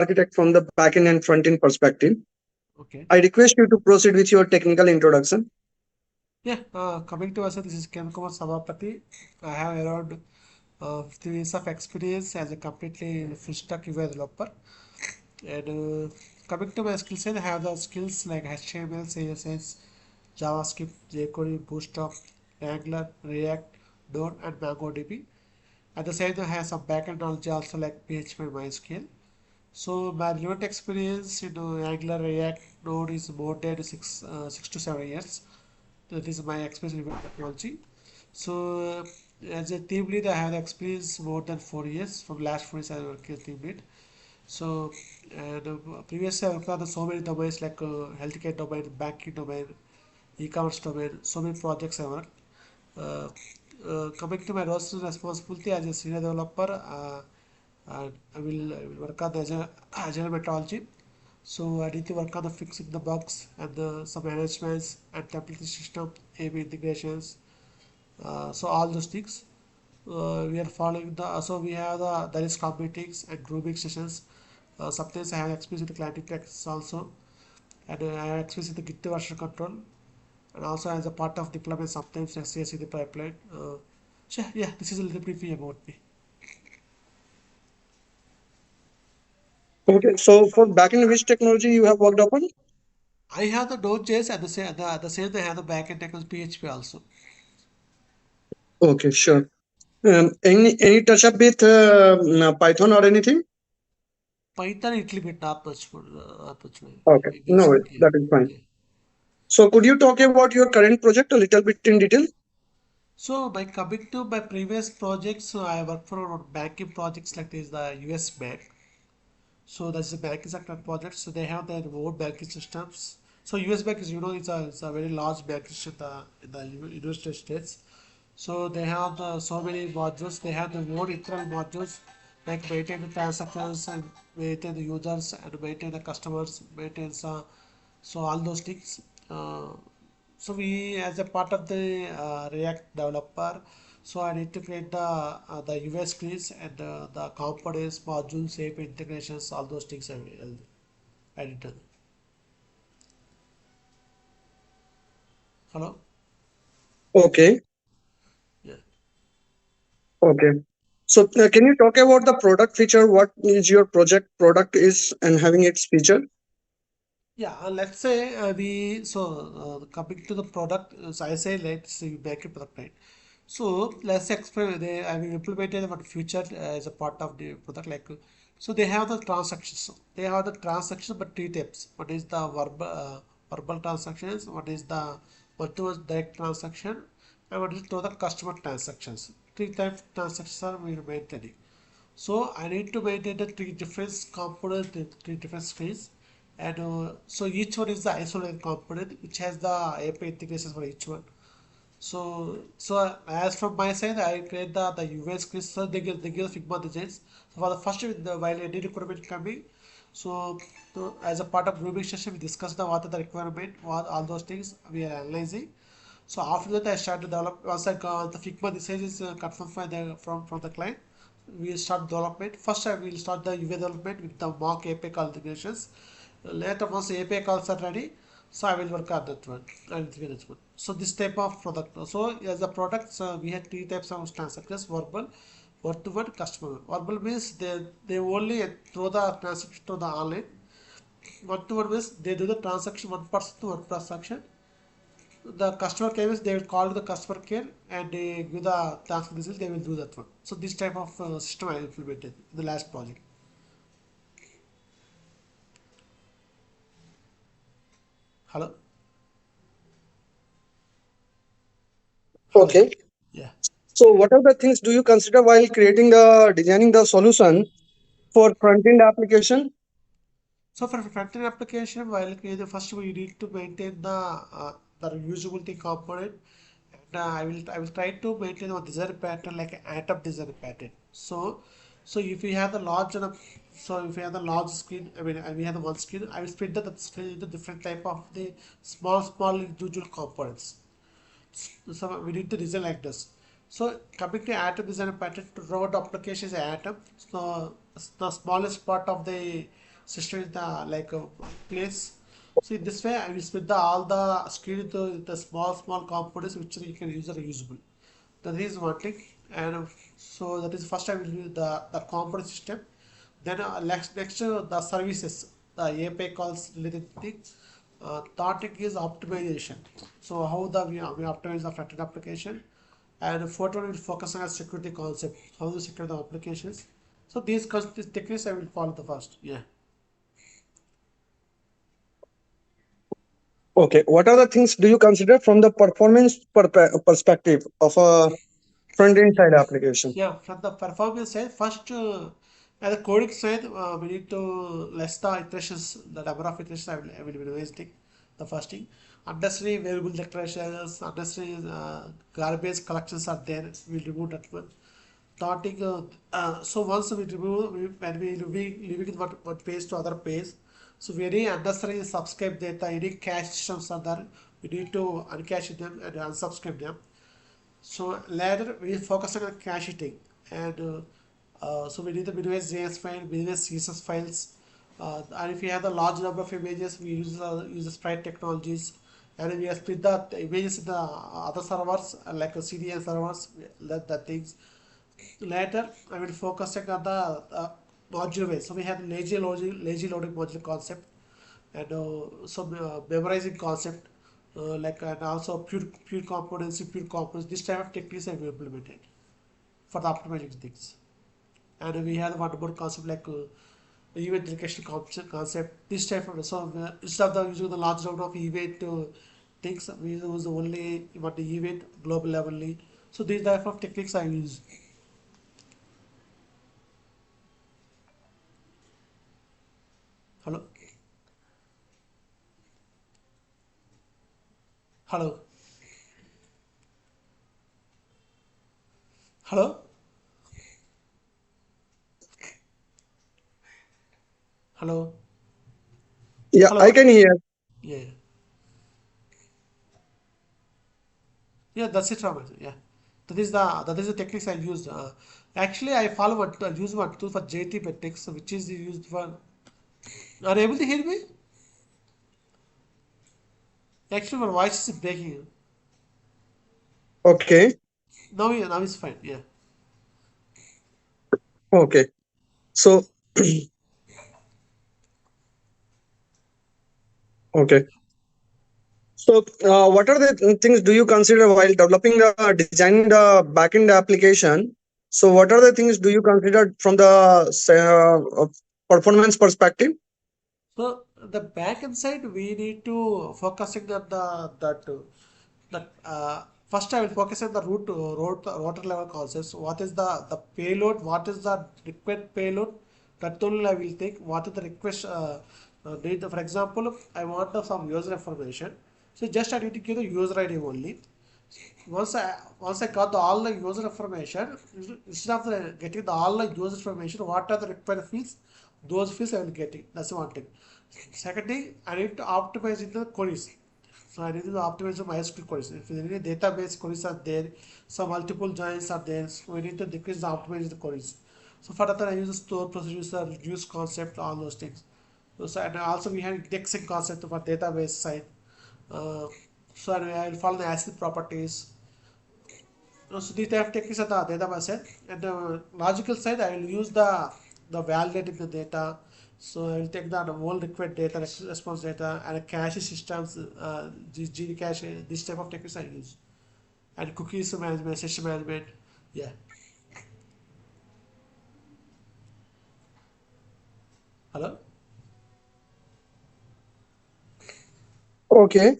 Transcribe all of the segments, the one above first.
architect from the backend and front-end perspective. Okay. I request you to proceed with your technical introduction. Yeah. Coming to us, this is Kumar Sabapati. I have around 15 years of experience as a completely full stack UI developer. And coming to my skill set, I have the skills like HTML, CSS, JavaScript, jQuery, Bootstrap, Angular, React, Node, and MongoDB. At the same time, I have some backend knowledge also like PHP and MySQL. So my relevant experience in Angular, React, Node is more than 6 to 7 years. That is my experience in technology. So as a team lead, I have experience more than 4 years. From last 4 years, I work as team lead. So and previously I worked on so many domains like healthcare domain, banking domain, e-commerce domain. So many projects I worked. Uh, Coming to my roles and responsibility as a senior developer, I will work on the agile methodology. So I need to work on the fixing the bugs and some enhancements and template system, A/B integrations. So all those things we are following the. So we have there is scrum meetings and grooming sessions. Sometimes I have experience with the client practice also, and I have experience with the Git version control, and also as a part of deployment sometimes CI/CD pipeline. So yeah, this is a little briefly about me. Okay, so for backend, which technology you have worked upon? I have the Node.js at the same time I have the backend technology PHP also. Okay, sure. Any touch up with Python or anything? Python a little bit not much for not much Okay, no basic. worries, that is fine. Yeah. So could you talk about your current project a little bit in detail? So by coming to my previous projects, so I work for banking projects like this, the US Bank. So that's the banking sector project. So they have their own banking systems. So US Bank is it's a very large banking system in the United States. So they have so many modules. They have the own internal modules like maintain the transactions and maintain the users and maintain the customers, maintain so all those things. Uh, so we, as a part of the React developer, so I need to create the UI screens and the components, modules, API integrations, all those things I did. Hello. Okay, Yeah. okay. So can you talk about the product feature? What is your project product is and having its feature? Yeah, let's say coming to the product, so I say let's say make a product, right? So let's explain. I will implemented one feature as a part of the product. So they have the transactions. They have the transactions, but three types. What is the verbal transactions? What is the one-to-one direct transaction? And what is to the customer transactions? Three types of transactions are we maintaining. So I need to maintain the three different components, three different screens, and so each one is the isolated component which has the API integrations for each one. So as from my side, I create the UI scripts. So they give Figma designs. So for the first, while any requirement coming, so as a part of grooming session, we discuss what are the requirement, what all those things we are analyzing. So after that, I start to develop. Once I got the Figma design is confirmed from the client, we start development. First, I will start the UV development with the mock API call integrations. Later, once the API calls are ready, so I will work on that one and integrate that one. So this type of product. So as a product, so we had three types of transactions: verbal, word-to-word, customer. Verbal means they only throw the transaction to the online. Word-to-word means they do the transaction one person to one transaction. The customer care is they will call the customer care and they give the task result, they will do that one. So this type of system I implemented in the last project. Hello. Hello. Okay. Yeah. So what are the things do you consider while creating the designing the solution for front end application? So for front-end application, while creating first we need to maintain the usability component, and I will try to maintain a design pattern like an atom design pattern. So if we have the large enough, so if we have the large screen, I mean we have the one screen, I will split the screen into different type of the small individual components. So we need to design like this. So coming to atom design pattern to robot application is atom. So the smallest part of the system in the like place. So in this way, I will split the all the screen into the small components which you can use are usable. That is one thing, and so that is first I will use the component system. Then next the services, the API calls related things. Third thing is optimization. So how we optimize the front end application, and fourth one will focus on security concept, how to secure the applications. So these techniques I will follow the first. Yeah. Okay, what are the things do you consider from the performance perspective of a front end side application? Yeah, from the performance side, first, at the coding side, we need to less the iterations, the number of iterations I will minimize thing. The first thing, unnecessary variable declarations, unnecessary garbage collections are there. We'll remove that one. Third thing, so once we remove, when we leaving one page to other page, so very unnecessary subscribe data, any cache systems are there. We need to uncache them and unsubscribe them. So later we focus on caching, and so we need the minimize JS file, minimize CSS files, and if we have the large number of images, we use the sprite technologies, and we split the images in the other servers like CDN servers, that things. Later, I will focus on the module way. So we have lazy loading module concept, and some memorizing concept, like and also pure components, pure components. This type of techniques have been implemented for the optimizing things. And we have one more concept like event delegation concept. This type of so instead of using the large number of event things, we use only what the event global levelly. So these type of techniques I use. Hello, hello, hello, hello, Yeah, I hello. can hear. Yeah. Yeah, that's it, Raman. Yeah, that is the techniques I used. Actually, I follow one I use one tool for JT metrics, which is used for. Are you able to hear me? Actually, my voice is breaking. Okay, Now it's fine. Yeah. okay. So, okay. So, what are the things do you consider while developing the designing the backend application? So, what are the things do you consider from the performance perspective? So the back end side, we need to focusing on that first I will focus on the router level concepts. What is the payload? What is the required payload? That only I will take. What is the request need? For example, I want some user information. So just I need to give the user ID only. Once I got all the user information, instead of getting all the user information, what are the required fields? Those fields I will get it. That's one thing. Second thing, I need to optimize in the queries. So I need to optimize the MySQL queries. If any database queries are there, some multiple joins are there, so we need to decrease the optimize the queries. So for that I use the store procedures, reduce concept, all those things. So and also we have indexing concept for database side. Uh, so I will follow the ACID properties. So these type of techniques are the database side. And the logical side, I will use the validating the data. So I will take the whole required data, response data, and cache systems, G cache, this type of techniques I use. And cookies management, session management. Yeah. Hello? Okay.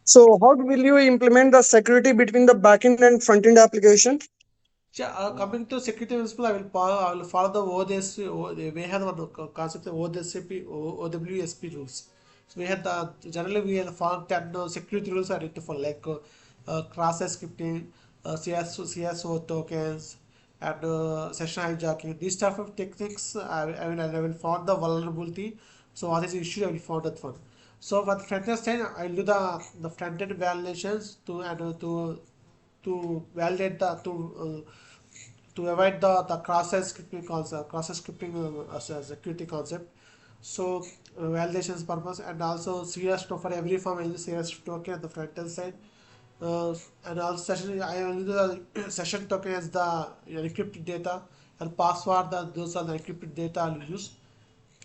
So, how will you implement the security between the backend and front end application? Yeah, coming to security principle, I will follow the ODSP. We have one concept of ODSP, OWSP rules. So we have the generally we have found 10 security rules are written for like cross scripting, CSO tokens, and session hijacking. These type of techniques, I will find the vulnerability. So what is the issue? I will find that one. So for the front end side, I will do the front end validations to validate to avoid the cross scripting concept, cross scripting as a security concept. So validations purpose, and also CS for every form I use CS token at the front end side. And also session I use the session token as the encrypted data, and password those are the encrypted data I'll use.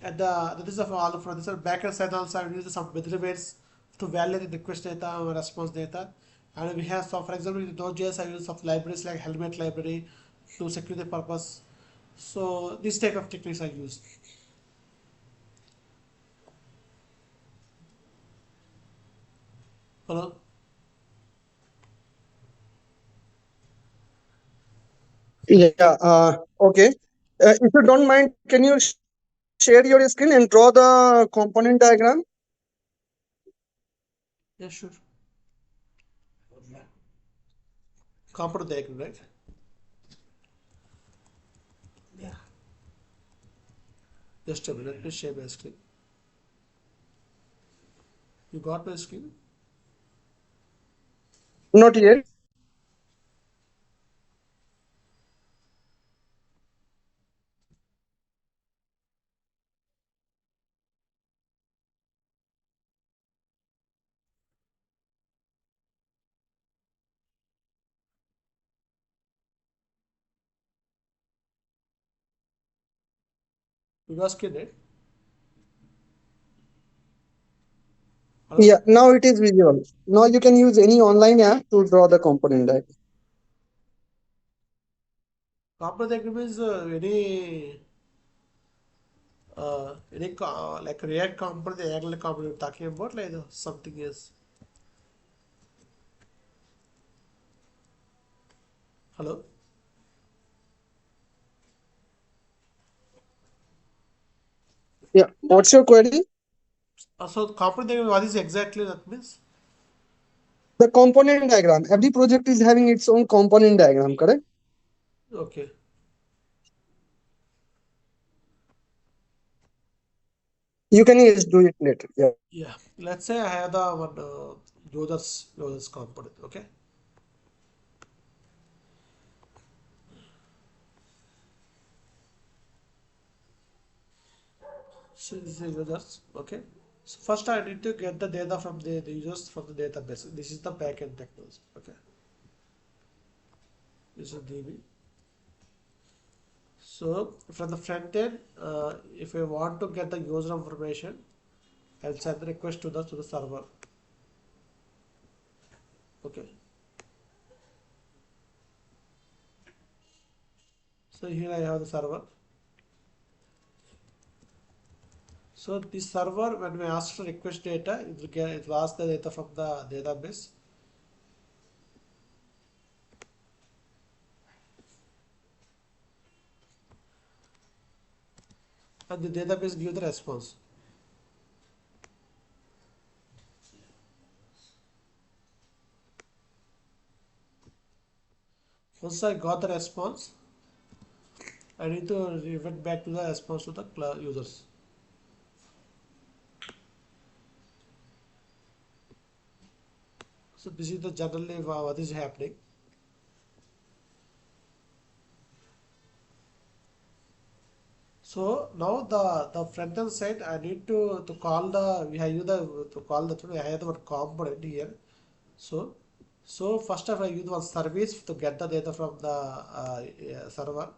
And that is of all from this backend side also I will use some methods to validate the request data or response data. And we have some, for example, in Node.js I use some libraries like helmet library to secure the purpose. So this type of techniques I use. Hello. Yeah. Okay. If you don't mind, can you share your screen and draw the component diagram? Yeah, sure. Computer diagram, right? Yeah. Just a minute. Let me share my screen. You got my screen? Not yet. You got screen, right? Hello. Yeah. Now it is visual. Now you can use any online app to draw the component diagram. Computer diagram is like React component, the Angular component you're talking about, like something is. Hello. Yeah. What's your query? So component diagram, what is exactly that means? The component diagram. Every project is having its own component diagram, correct? Okay. You can just do it later. Yeah. Yeah. Let's say I have the one users component. Okay. So this is users. Okay. So first I need to get the data from the users from the database. This is the backend technology. Okay. This is DB. So from the front end, if I want to get the user information, I'll send the request to the server. Okay. So here I have the server. So this server, when we ask to request data, it will ask the data from the database, and the database give the response. Once I got the response, I need to revert back to the response to the users. So this is the generally what is happening. So now the front end side, I need to call the we have the to call the I have the word component here. So first of all, I use one service to get the data from the server.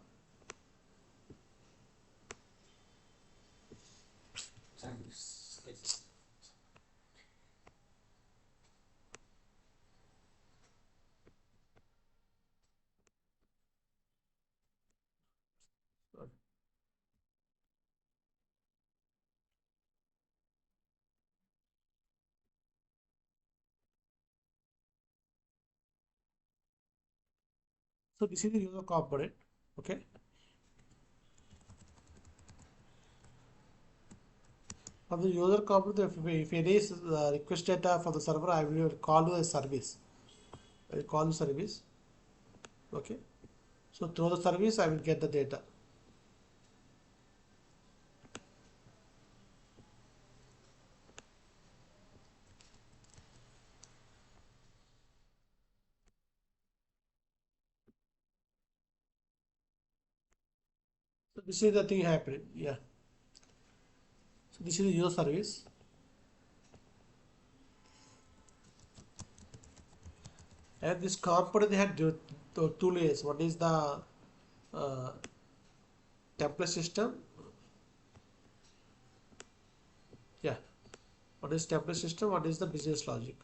So this is the user component. Okay. From the user component, if any is request data from the server, I will call to a service. I will call the service. Okay. So through the service, I will get the data. So this is the thing happening. Yeah. So this is the user service, and this component they had two layers. One is the uh, template system. Yeah, one is template system. One is the business logic.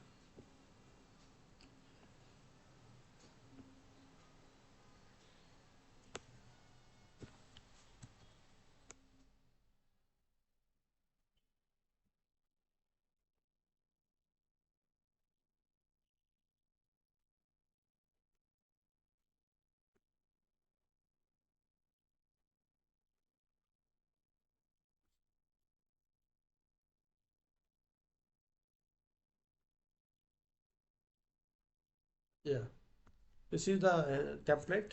Yeah, this is the template.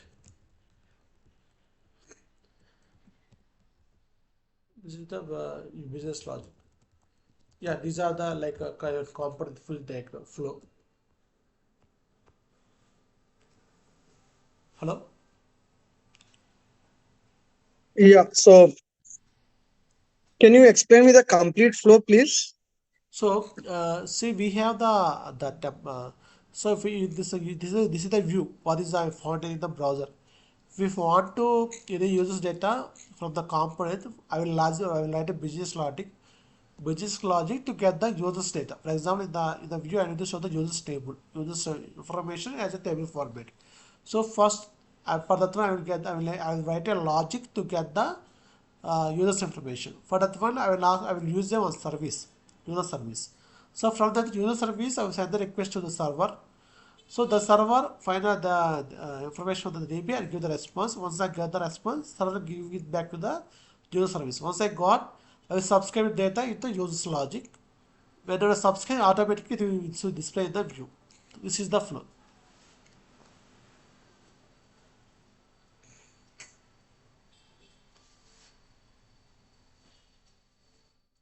This is the business logic. Yeah, these are the like kind of component full diagram flow. Hello. Yeah. So can you explain me the complete flow, please? So see, we have the tab. So if we, this is the view. What is the font in the browser? If we want to uses data from the component, I will write a business logic to get the users data. For example, in the view, I need to show the users table, users information as a table format. So first, for that one, I will write a logic to get the users information. For that one, I will use them on service, user service. So from that user service, I will send the request to the server. So the server find out the information from the DB and give the response. Once I get the response, server give it back to the user service. Once I got, I will subscribe data into user's logic. When I subscribe, automatically it will display in the view. This is the flow.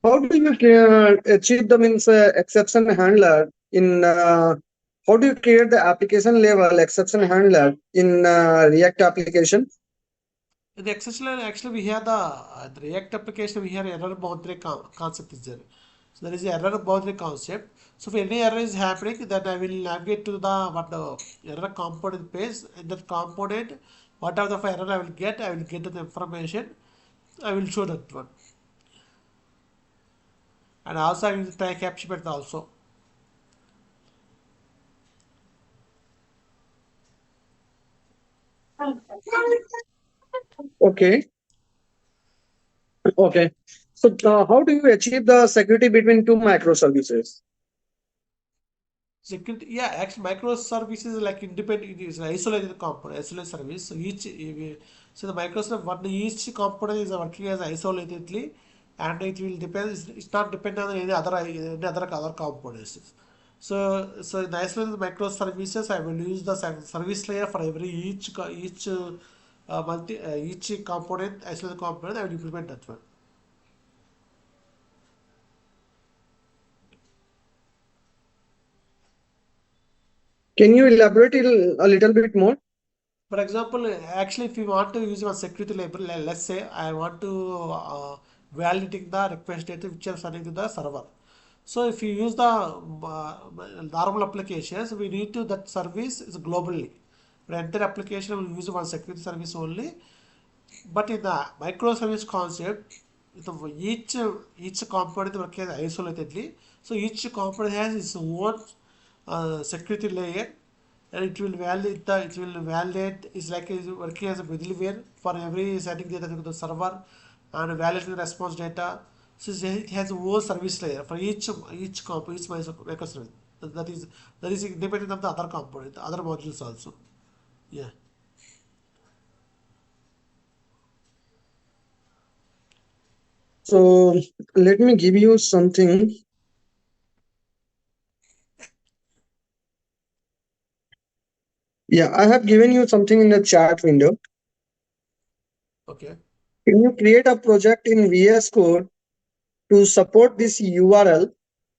How do you achieve the means exception handler in how do you create the application level exception handler in React application? In the exception, actually, we have the React application, we have error boundary concept is there. So there is a error boundary concept. So if any error is happening, then I will navigate to the what the error component page. In that component, whatever the error I will get the information. I will show that one. And also I will try capture method also. Okay. Okay. So how do you achieve the security between two microservices? Security, yeah, actually microservices is like independent, it is an isolated component, isolated service. So so the microservice, what each component is working as isolatedly, and it will depend. It's not dependent on any other components. So in the isolated microservices, I will use the service layer for every each component, isolated component. I will implement that one. Can you elaborate it a little bit more? For example, actually, if you want to use one security label, let's say I want to validating the request data which I'm sending to the server. So if you use the normal applications, we need to that service is globally. For entire application, we use one security service only. But in the microservice concept, each component works isolatedly. So each component has its own security layer, and it will validate. It's like it's working as a middleware for every sending data to the server and validating the response data. So it has a whole service layer for each microservice. That is independent of the other component, the other modules also. Yeah. So let me give you something. Yeah, I have given you something in the chat window. Okay. Can you create a project in VS Code to support this URL?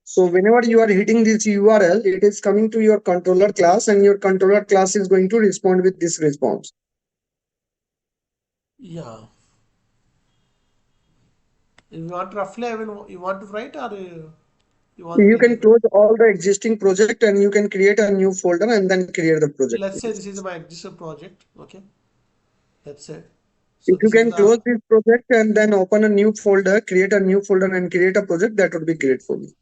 So whenever you are hitting this URL, it is coming to your controller class, and your controller class is going to respond with this response. Yeah. You want roughly, I mean, you want to write or you want You me can to? close all the existing project and you can create a new folder and then create the project. Let's say this is my existing project. Okay. Let's say. So If you this is can the close this project and then open a new folder, create a new folder and create a project, that would be great for me.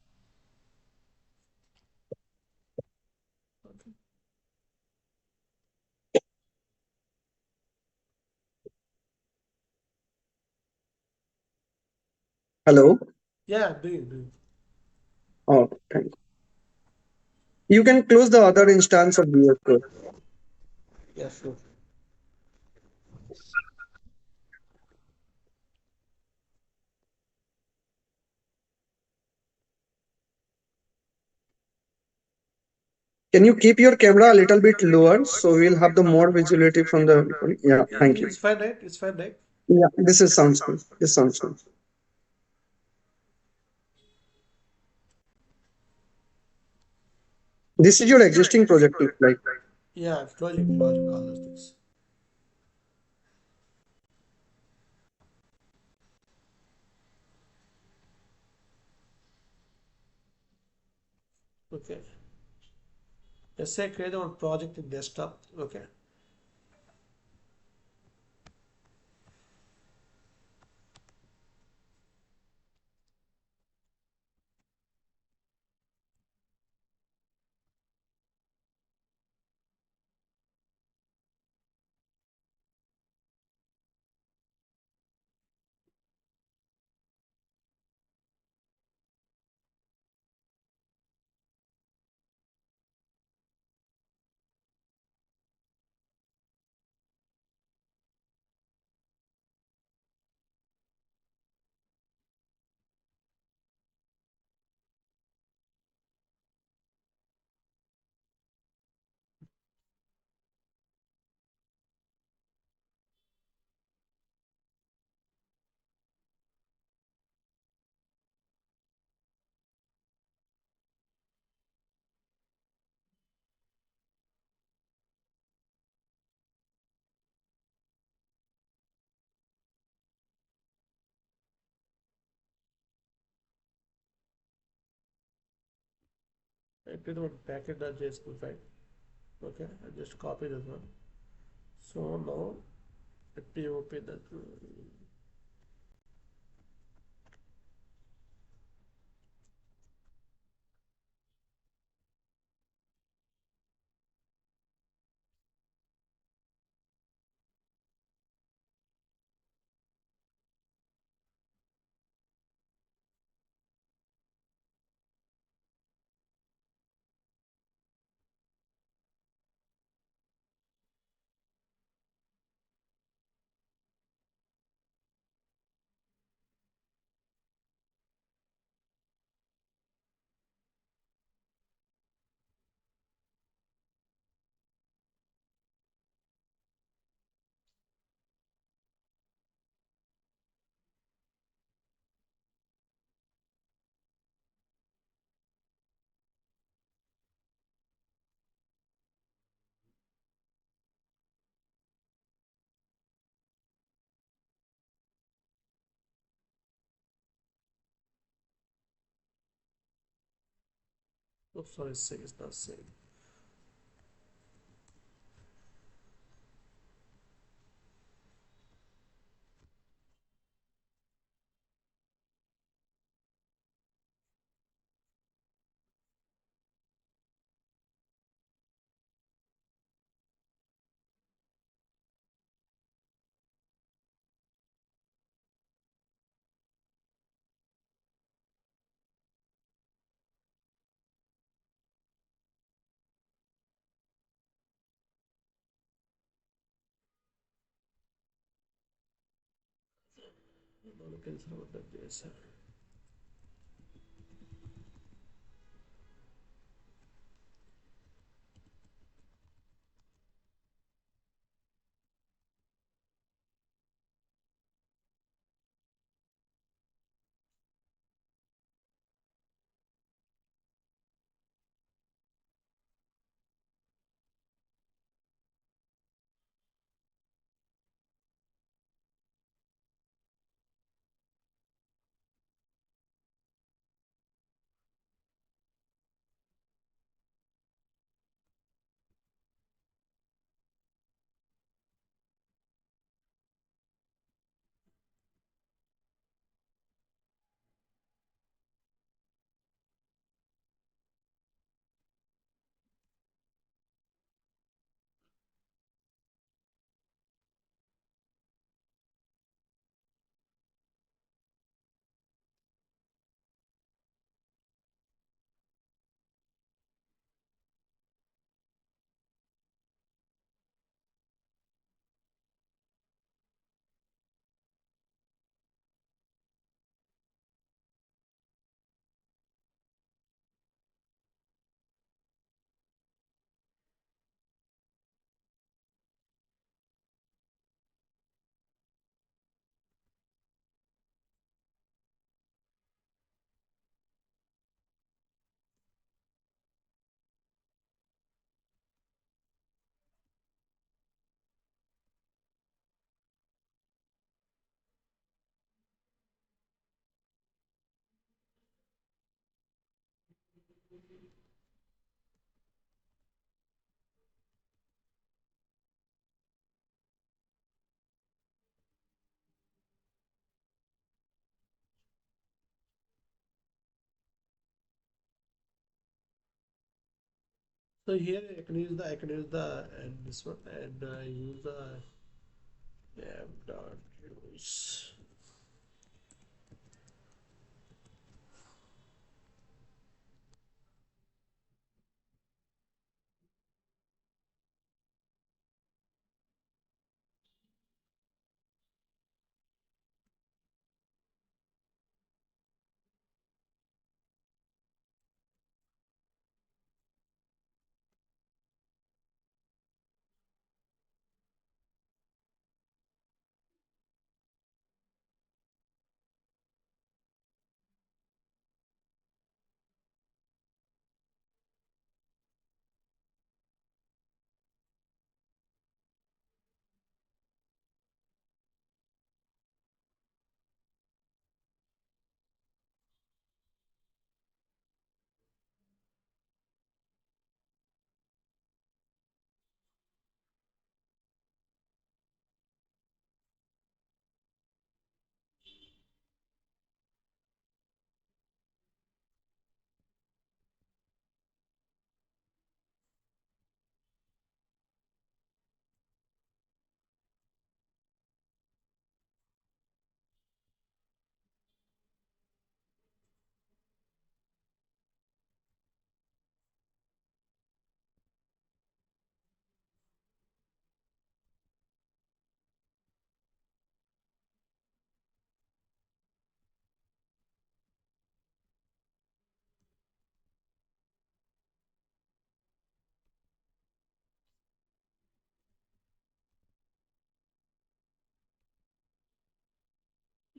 Hello. yeah, doing. Oh, thank you. You can close the other instance of VS Code. Yeah, sure. Can you keep your camera a little bit lower so we'll have the more visibility from the recording? Yeah, thank you. It's fine, right? It's fine, right? Yeah, this is sounds good. This sounds good. This is your existing project, look like. Yeah, closing all those things. Okay. Let's say create one project in desktop. Okay. I create one packet.jsql file. Okay. I just copy this one. So now let me open that. Oh, sorry, it's not saved. No, look at this. So here I can use the and this one and use the app dot use.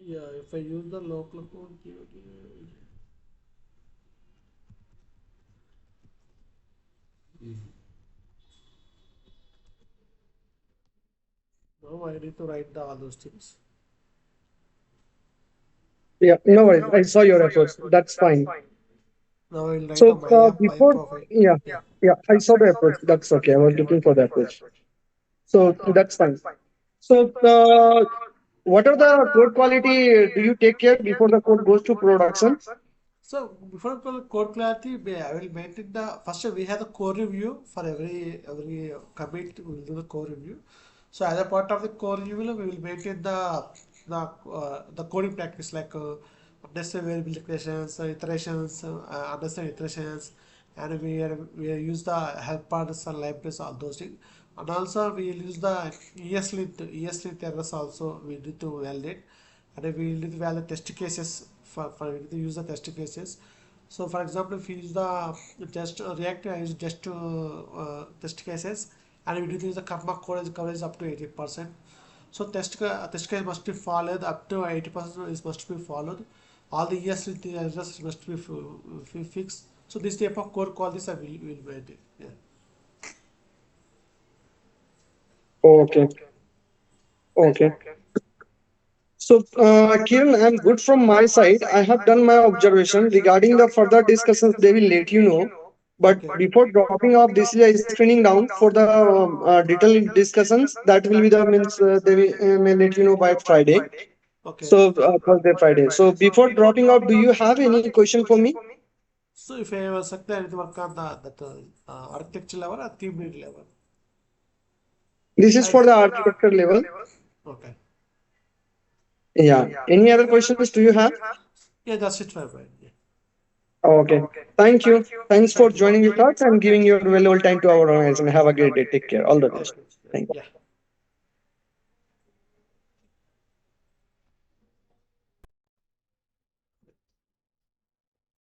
Yeah, if I use the local code, now I need to write the all those things. Yeah, no worries. I saw your approach. That's fine. Now I will write So on my before, profile. yeah, Yeah. yeah, I saw the approach. That's okay. I was looking for the approach. So that's fine. So what are the code quality do you take care before the code goes to production? So before code clarity, I will maintain the first we have the core review for every commit. We will do the core review. So as a part of the core review, we will maintain the coding practice like understand variable declarations, iterations, understand iterations, and we use the help parts and libraries, all those things. And also we will use the ESLint errors also we need to validate, and we need to validate test cases for we need to use the test cases. So for example, if you use the test React, I use just test cases, and we need to use the comma coverage up to 80%. So test case must be followed up to 80% is must be followed. All the errors must be fixed. So this type of core call this I will maintain. Yeah. Okay, okay. So, Kiran, I'm good from my side. I have done my observation regarding the further discussions. They will let you know. But Okay. before dropping off, this is a screening down for the detailed discussions. That will be the means they will, may let you know by Friday. Okay. So Thursday, Friday. So before dropping off, do you have any question for me? So if I was sucked, I need to work on that architecture level or team lead level. This is I for the architecture level. okay. Yeah. Any other questions do you have? Yeah, that's it for right. Yeah. Okay. Thank you. Thanks for Thank you. joining with us and giving your valuable time to our organization. Have a great day. Take care. All the Thank best. you. Thank you. Yeah.